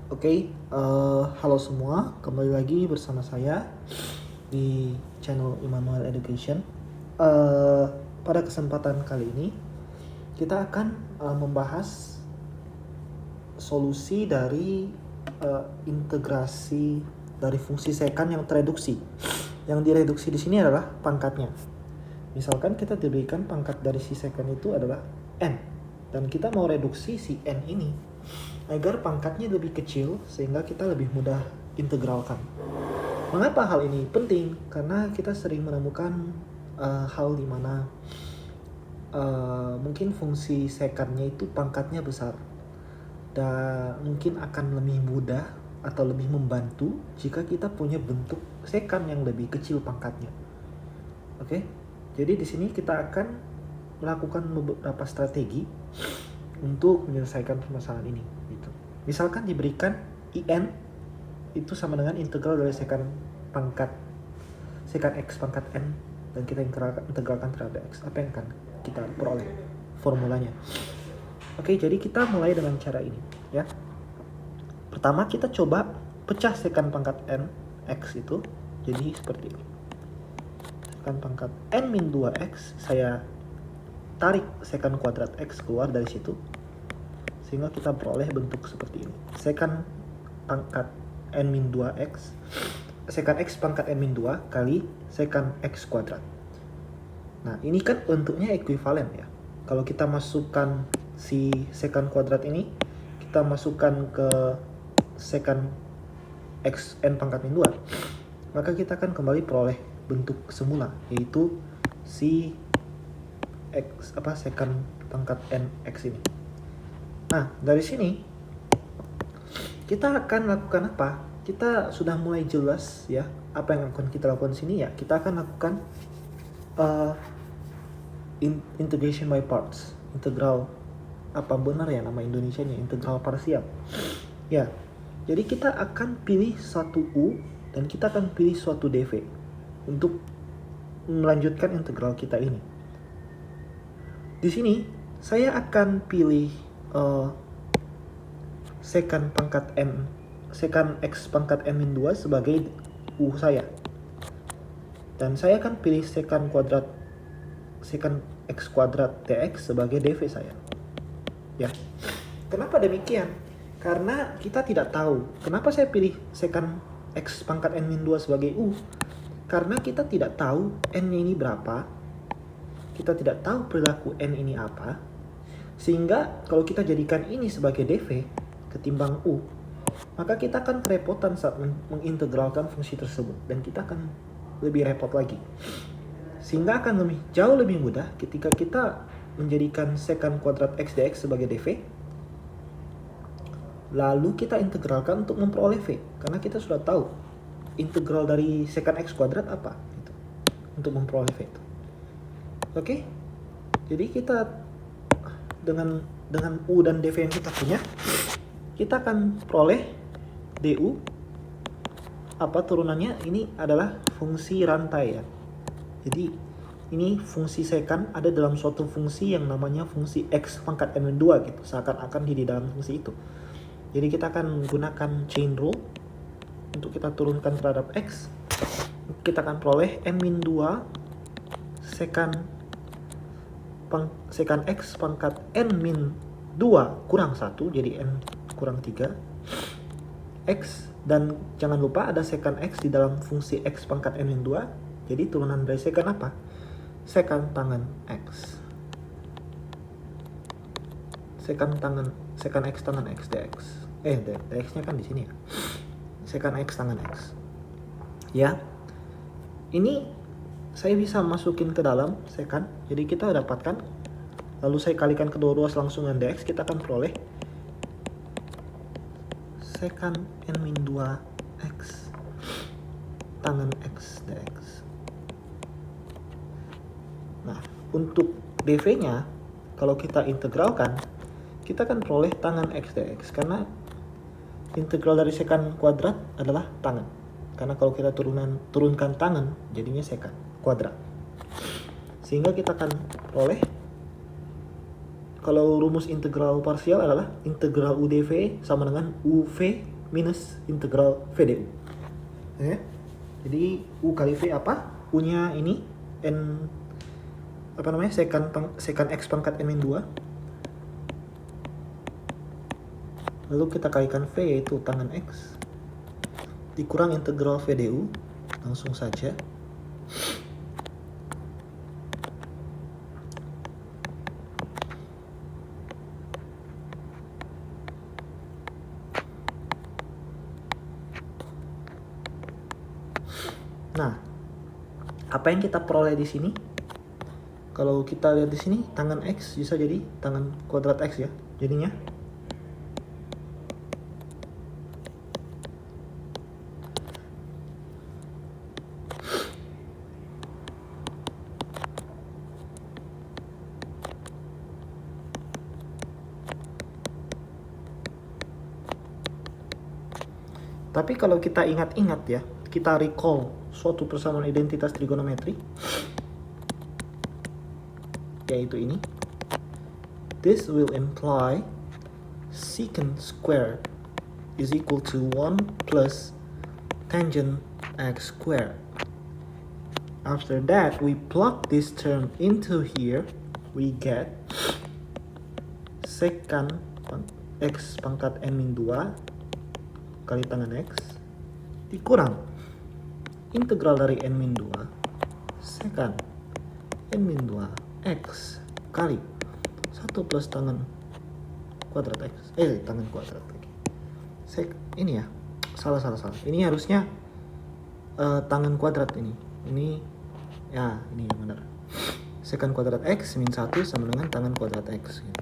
Halo semua, kembali lagi bersama saya di channel Immanuel Education. Pada kesempatan kali ini kita akan membahas solusi dari integrasi dari fungsi secant yang tereduksi. Yang direduksi di sini adalah pangkatnya. Misalkan kita diberikan pangkat dari si secant itu adalah n, dan kita mau reduksi si n ini agar pangkatnya lebih kecil sehingga kita lebih mudah integralkan. Mengapa hal ini penting? Karena kita sering menemukan hal di mana mungkin fungsi secantnya itu pangkatnya besar, dan mungkin akan lebih mudah atau lebih membantu jika kita punya bentuk secant yang lebih kecil pangkatnya. Jadi di sini kita akan melakukan beberapa strategi untuk menyelesaikan permasalahan ini. Misalkan diberikan IN itu sama dengan integral dari secant x pangkat n, dan kita integralkan terhadap x. Apa yang akan kita peroleh formulanya? Jadi kita mulai dengan cara ini ya. Pertama kita coba pecah secant pangkat n x itu jadi seperti ini. Secant pangkat n min 2x, saya tarik secant kuadrat x keluar dari situ sehingga kita peroleh bentuk seperti ini. Secant pangkat n min 2x, secant x pangkat n min 2 kali secant x kuadrat. Nah, ini kan bentuknya ekuivalen ya. Kalau kita masukkan si secant kuadrat ini, kita masukkan ke secant x n pangkat min 2, maka kita akan kembali peroleh bentuk semula, yaitu si secant pangkat n x ini. Nah, dari sini kita akan lakukan apa? Kita sudah mulai jelas ya apa yang akan kita lakukan di sini ya. Kita akan lakukan integration by parts, integral, apa benar ya nama Indonesianya, integral parsial. Ya, jadi kita akan pilih suatu u dan kita akan pilih suatu dv untuk melanjutkan integral kita ini. Di sini saya akan pilih secant x pangkat n min 2 sebagai u saya, dan saya akan pilih secant x kuadrat dx sebagai dv saya ya. Kenapa demikian? Karena kita tidak tahu. Kenapa saya pilih secant x pangkat n min 2 sebagai u? Karena kita tidak tahu n-nya ini berapa, kita tidak tahu perilaku n ini apa, sehingga kalau kita jadikan ini sebagai dv ketimbang u, maka kita akan kerepotan saat mengintegralkan fungsi tersebut, dan kita akan lebih repot lagi. Sehingga akan jauh lebih mudah ketika kita menjadikan secant kuadrat x dx sebagai dv, lalu kita integralkan untuk memperoleh v, karena kita sudah tahu integral dari secant x kuadrat apa gitu, untuk memperoleh v itu. Jadi kita dengan u dan dv yang kita punya, kita akan peroleh du apa turunannya. Ini adalah fungsi rantai ya. Jadi ini fungsi secant ada dalam suatu fungsi yang namanya fungsi x pangkat n min 2 gitu, seakan-akan di dalam fungsi itu. Jadi kita akan menggunakan chain rule untuk kita turunkan terhadap x. Kita akan peroleh n min 2 secant x pangkat n min 2 kurang 1, jadi n kurang 3 x, dan jangan lupa ada secant x di dalam fungsi x pangkat n min 2, jadi turunan dari secant apa? Secant tangen x. Secant x tangen x dx. Dx-nya kan di sini ya. Secant x tangen x. Ya. Ini saya bisa masukin ke dalam secant. Jadi kita dapatkan, lalu saya kalikan kedua ruas langsung dengan dx, kita akan peroleh secant n min 2 x tangen x dx. Nah, untuk dv-nya kalau kita integralkan, kita akan peroleh tangen x dx, karena integral dari secant kuadrat adalah tangen. Karena kalau kita turunkan tangen, jadinya secant kuadrat. Sehingga kita akan peroleh, kalau rumus integral parsial adalah integral UdV sama dengan UV minus integral V du. Oke. Jadi U kali V apa? U-nya ini N apa namanya? Secant X pangkat N-2. Lalu kita kalikan V yaitu tangan X dikurang integral V du. Langsung saja. Nah, apa yang kita peroleh di sini? Kalau kita lihat di sini, tangan X bisa jadi tangan kuadrat X ya. Jadinya tapi kalau kita ingat-ingat ya, kita recall suatu persamaan identitas trigonometri, yaitu ini. This will imply secant squared is equal to 1 plus tangent x squared. After that, we plug this term into here, we get secant x pangkat n-2 kali tangan x dikurang integral dari n-2 secant n-2 x kali 1 plus tangan kuadrat x tangan kuadrat lagi ini ya salah ini harusnya tangan kuadrat ini ya ini yang benar. Secant kuadrat x min 1 sama dengan tangan kuadrat x gitu.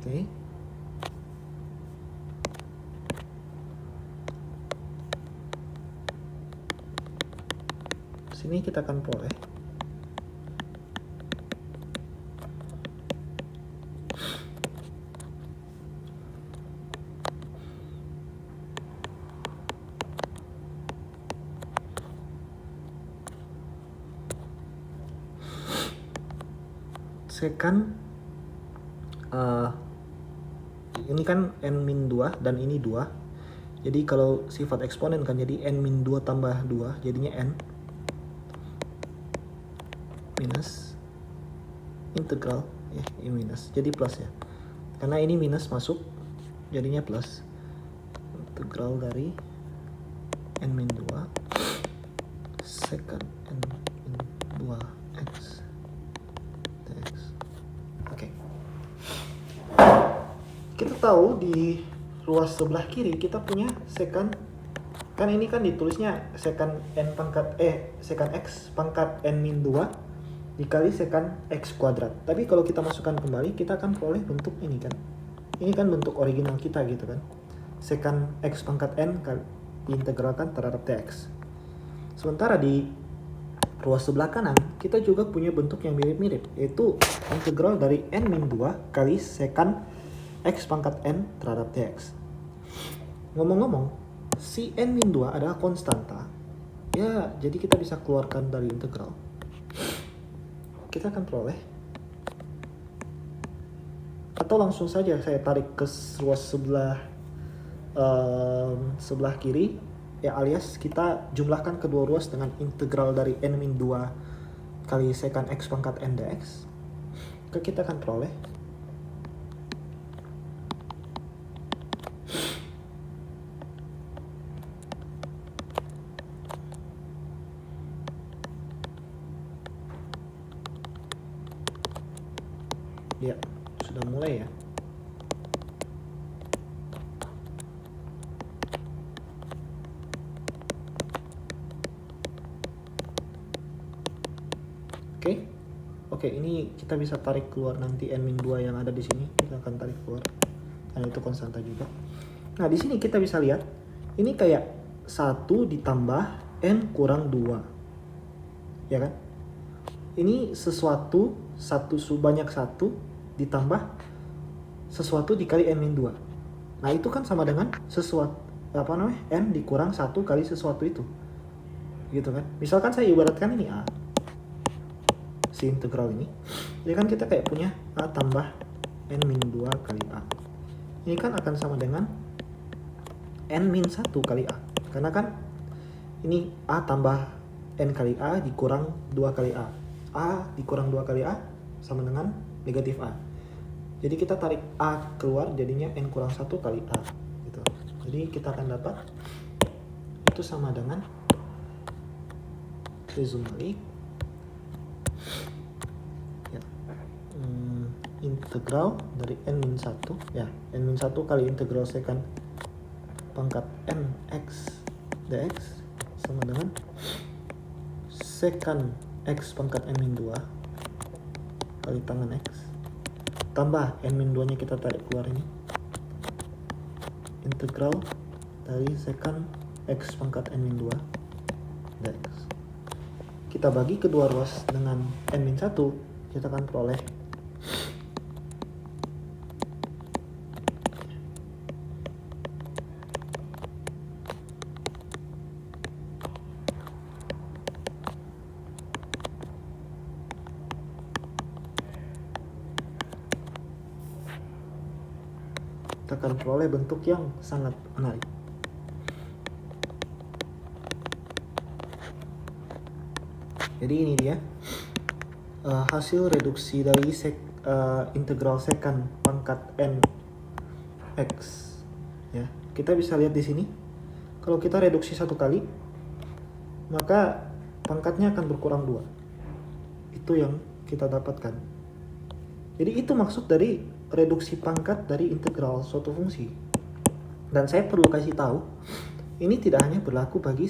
Oke. Sini kita akan peroleh secant ini kan n-2 dan ini 2. Jadi kalau sifat eksponen kan jadi n-2 tambah 2 jadinya n minus integral ini minus jadi plus ya. Karena ini minus masuk jadinya plus. Integral dari n-2 secant n-2 x dx. Oke. Kita tahu di ruas sebelah kiri kita punya secant, kan ini kan ditulisnya secant secant x pangkat n-2 dikali secant x kuadrat. Tapi kalau kita masukkan kembali kita akan peroleh bentuk ini kan. Ini kan bentuk original kita gitu kan. Secant x pangkat n diintegralkan terhadap dx. Sementara di ruas sebelah kanan kita juga punya bentuk yang mirip-mirip, yaitu integral dari n-2 kali secant x pangkat n terhadap dx. Ngomong-ngomong, si n-2 adalah konstanta. Ya, jadi kita bisa keluarkan dari integral. Kita akan peroleh. Atau langsung saja saya tarik ke ruas sebelah kiri. Ya, alias kita jumlahkan kedua ruas dengan integral dari n-2 kali secant x pangkat n dx. Kita akan peroleh ya, sudah mulai ya. Oke, ini kita bisa tarik keluar nanti n-2 yang ada di sini. Kita akan tarik keluar. Karena itu konstanta juga. Nah, di sini kita bisa lihat ini kayak 1 ditambah n kurang 2. Ya kan? Ini sesuatu banyak 1 ditambah sesuatu dikali n-2. Nah, itu kan sama dengan sesuatu n dikurang 1 kali sesuatu itu. Gitu kan? Misalkan saya ibaratkan ini A. Si integral ini. Jadi kan kita kayak punya A tambah N-2 kali A. Ini kan akan sama dengan N-1 kali A. Karena kan ini A tambah N kali A dikurang 2 kali A. A dikurang 2 kali A sama dengan negatif A. Jadi kita tarik A keluar jadinya N kurang 1 kali A. Gitu. Jadi kita akan dapat itu sama dengan zoom balik. Ya. Integral dari N-1 ya, N-1 kali integral secant pangkat Nx dx sama dengan secant X pangkat N-2 kali tangan X tambah N-2 nya kita tarik keluar ini, integral dari secant X pangkat N-2 dx. Kita bagi kedua ruas dengan N-1, kita akan peroleh bentuk yang sangat menarik. Jadi ini dia hasil reduksi dari integral secant pangkat n x. Ya, kita bisa lihat di sini. Kalau kita reduksi satu kali, maka pangkatnya akan berkurang 2. Itu yang kita dapatkan. Jadi itu maksud dari reduksi pangkat dari integral suatu fungsi. Dan saya perlu kasih tahu, ini tidak hanya berlaku bagi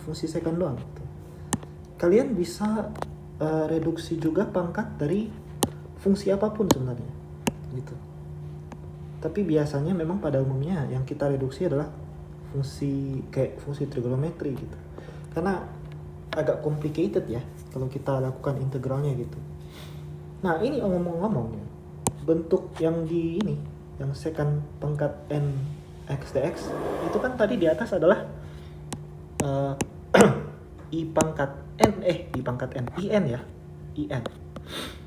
fungsi secant doang. Kalian bisa reduksi juga pangkat dari fungsi apapun sebenarnya, gitu. Tapi biasanya memang pada umumnya yang kita reduksi adalah fungsi trigonometri gitu. Karena agak complicated ya kalau kita lakukan integralnya gitu. Nah ini ngomong-ngomong, bentuk yang di ini, yang secant pangkat n x dx itu kan tadi di atas adalah i pangkat n ya, in.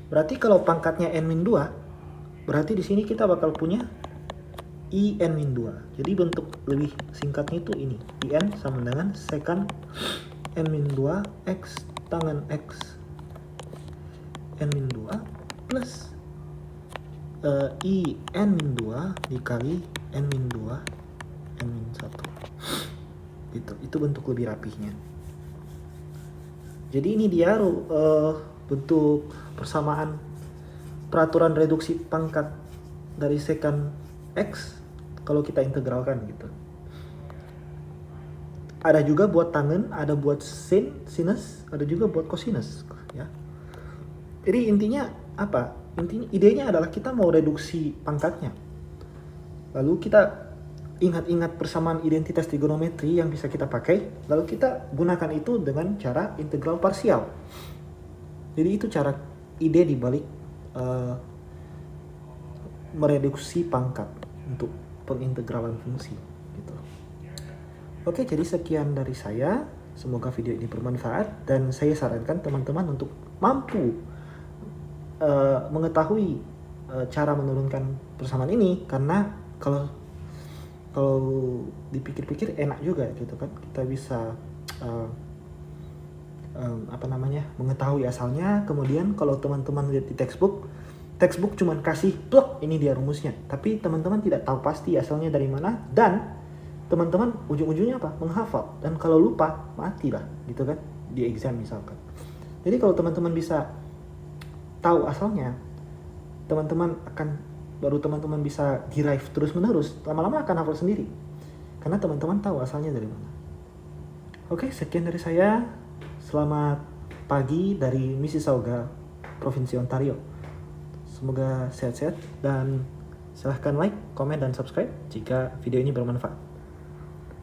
Berarti kalau pangkatnya n-2, berarti di sini kita bakal punya in-2. Jadi bentuk lebih singkatnya itu ini, in sama dengan secant n-2 x tangan x n-2 plus i n-2 dikali n-2 n-1. Gitu. Itu bentuk lebih rapihnya. Jadi ini dia bentuk persamaan peraturan reduksi pangkat dari secant x kalau kita integralkan gitu. Ada juga buat tangen, ada buat sinus, ada juga buat cosinus ya. Jadi intinya apa? Idenya adalah kita mau reduksi pangkatnya. Lalu kita ingat-ingat persamaan identitas trigonometri yang bisa kita pakai, lalu kita gunakan itu dengan cara integral parsial. Jadi itu cara ide dibalik mereduksi pangkat untuk pengintegralan fungsi gitu. Oke, jadi sekian dari saya. Semoga video ini bermanfaat dan saya sarankan teman-teman untuk mampu mengetahui cara menurunkan persamaan ini, karena kalau dipikir-pikir enak juga gitu kan, kita bisa mengetahui asalnya. Kemudian kalau teman-teman lihat di textbook cuman kasih plok ini dia rumusnya, tapi teman-teman tidak tahu pasti asalnya dari mana, dan teman-teman ujung-ujungnya apa? Menghafal, dan kalau lupa mati lah gitu kan di exam misalkan. Jadi kalau teman-teman bisa tahu asalnya, teman-teman bisa derive terus-menerus, lama-lama akan hafal sendiri karena teman-teman tahu asalnya dari mana. Oke, sekian dari saya. Selamat pagi dari Mississauga, Provinsi Ontario. Semoga sehat-sehat dan silahkan like, komen, dan subscribe jika video ini bermanfaat.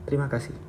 Terima kasih.